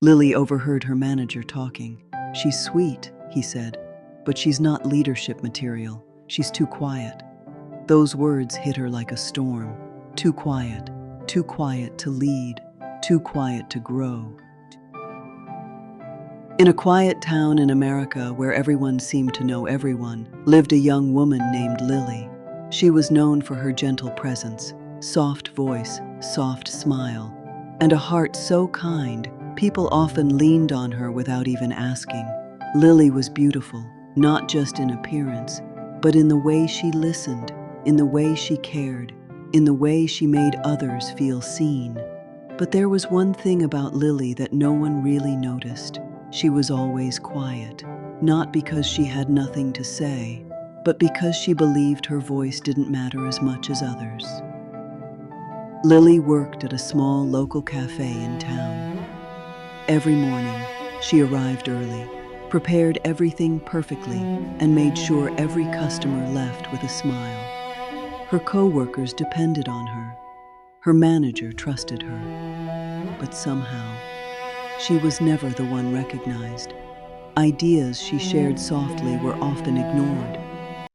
Lily overheard her manager talking. "She's sweet," he said, "but she's not leadership material. She's too quiet." Those words hit her like a storm. Too quiet to lead, too quiet to grow. In a quiet town in America where everyone seemed to know everyone, lived a young woman named Lily. She was known for her gentle presence, soft voice, soft smile, and a heart so kind, people often leaned on her without even asking. Lily was beautiful, not just in appearance, but in the way she listened, in the way she cared, in the way she made others feel seen. But there was one thing about Lily that no one really noticed. She was always quiet, not because she had nothing to say, but because she believed her voice didn't matter as much as others. Lily worked at a small local cafe in town. Every morning, she arrived early, prepared everything perfectly, and made sure every customer left with a smile. Her co-workers depended on her. Her manager trusted her. But somehow, she was never the one recognized. Ideas she shared softly were often ignored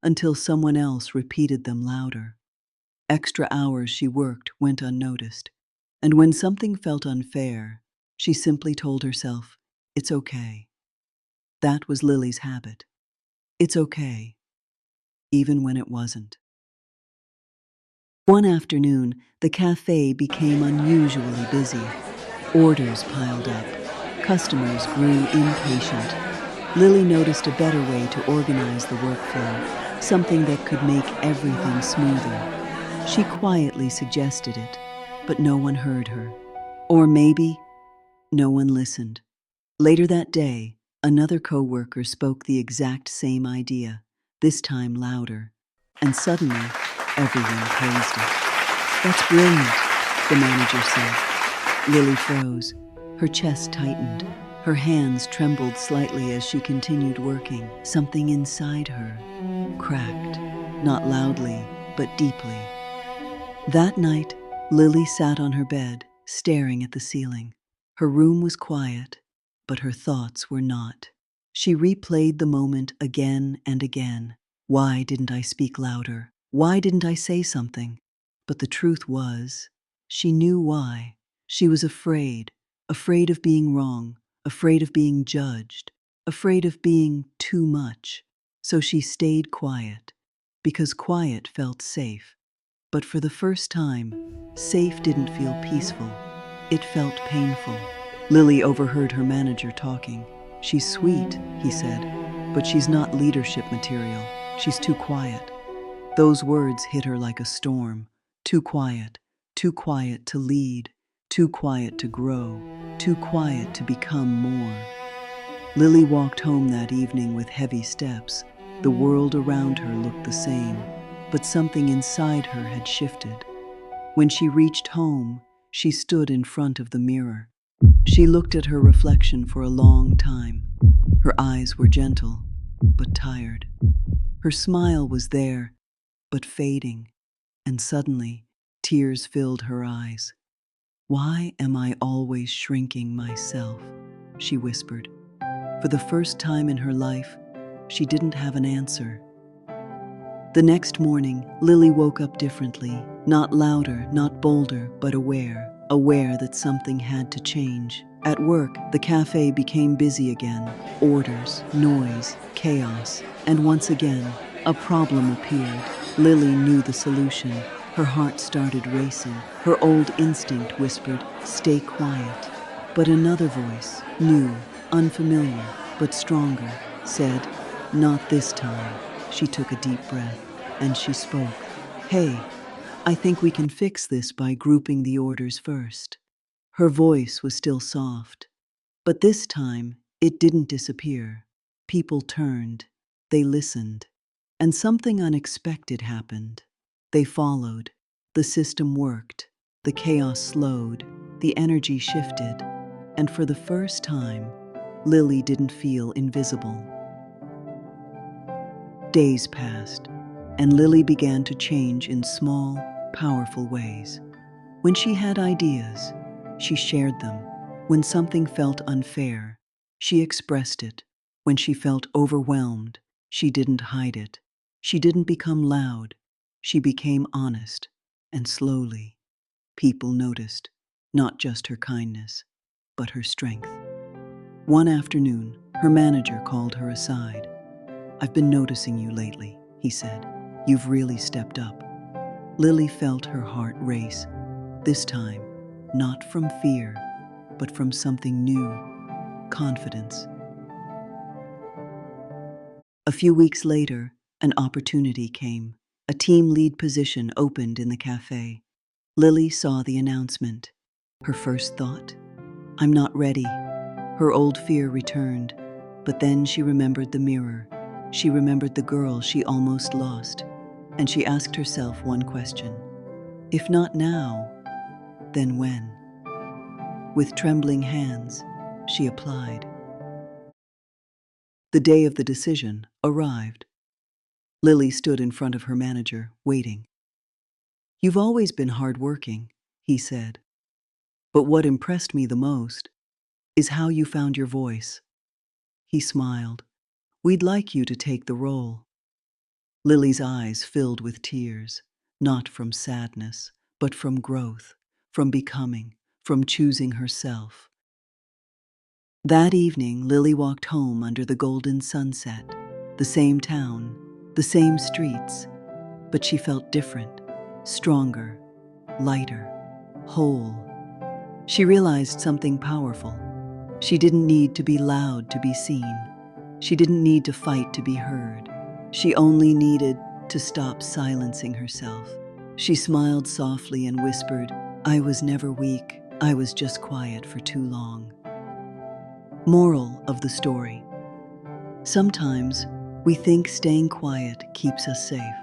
until someone else repeated them louder. Extra hours she worked went unnoticed, and when something felt unfair, she simply told herself, "It's okay." That was Lily's habit. It's okay, even when it wasn't. One afternoon, the cafe became unusually busy. Orders piled up. Customers grew impatient. Lily noticed a better way to organize the workflow, something that could make everything smoother. She quietly suggested it, but no one heard her. Or maybe no one listened. Later that day, another coworker spoke the exact same idea, this time louder, and suddenly everyone praised it. "That's brilliant," the manager said. Lily froze. Her chest tightened. Her hands trembled slightly as she continued working. Something inside her cracked, not loudly, but deeply. That night, Lily sat on her bed, staring at the ceiling. Her room was quiet, but her thoughts were not. She replayed the moment again and again. Why didn't I speak louder? Why didn't I say something? But the truth was, she knew why. She was afraid of being wrong, afraid of being judged, afraid of being too much. So she stayed quiet, because quiet felt safe. But for the first time, safe didn't feel peaceful. It felt painful. Lily overheard her manager talking. "She's sweet," he said, "but she's not leadership material. She's too quiet." Those words hit her like a storm. Too quiet to lead, too quiet to grow, too quiet to become more. Lily walked home that evening with heavy steps. The world around her looked the same, but something inside her had shifted. When she reached home, she stood in front of the mirror. She looked at her reflection for a long time. Her eyes were gentle, but tired. Her smile was there, but fading, and suddenly, tears filled her eyes. "Why am I always shrinking myself?" she whispered. For the first time in her life, she didn't have an answer. The next morning, Lily woke up differently, not louder, not bolder, but aware that something had to change. At work, the cafe became busy again. Orders, noise, chaos, and once again, a problem appeared. Lily knew the solution. Her heart started racing. Her old instinct whispered, "Stay quiet." But another voice, new, unfamiliar, but stronger, said, "Not this time." She took a deep breath, and she spoke. "Hey, I think we can fix this by grouping the orders first." Her voice was still soft, but this time it didn't disappear. People turned, they listened, and something unexpected happened. They followed. The system worked. The chaos slowed. The energy shifted. And for the first time, Lily didn't feel invisible. Days passed, and Lily began to change in small, powerful ways. When she had ideas, she shared them. When something felt unfair, she expressed it. When she felt overwhelmed, she didn't hide it. She didn't become loud. She became honest. And slowly, people noticed not just her kindness, but her strength. One afternoon, her manager called her aside. "I've been noticing you lately," he said. "You've really stepped up." Lily felt her heart race, this time, not from fear, but from something new, confidence. A few weeks later, an opportunity came. A team lead position opened in the cafe. Lily saw the announcement. Her first thought? "I'm not ready." Her old fear returned, but then she remembered the mirror. She remembered the girl she almost lost, and she asked herself one question. If not now, then when? With trembling hands, she applied. The day of the decision arrived. Lily stood in front of her manager, waiting. "You've always been hardworking," he said. "But what impressed me the most is how you found your voice." He smiled. "We'd like you to take the role." Lily's eyes filled with tears, not from sadness, but from growth, from becoming, from choosing herself. That evening, Lily walked home under the golden sunset, the same town, the same streets, but she felt different, stronger, lighter, whole. She realized something powerful. She didn't need to be loud to be seen. She didn't need to fight to be heard. She only needed to stop silencing herself. She smiled softly and whispered, "I was never weak. I was just quiet for too long." Moral of the story: sometimes we think staying quiet keeps us safe,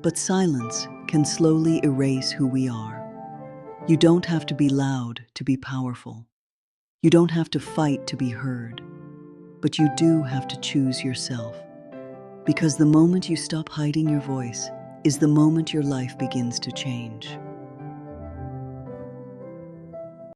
but silence can slowly erase who we are. You don't have to be loud to be powerful. You don't have to fight to be heard, but you do have to choose yourself. Because the moment you stop hiding your voice is the moment your life begins to change.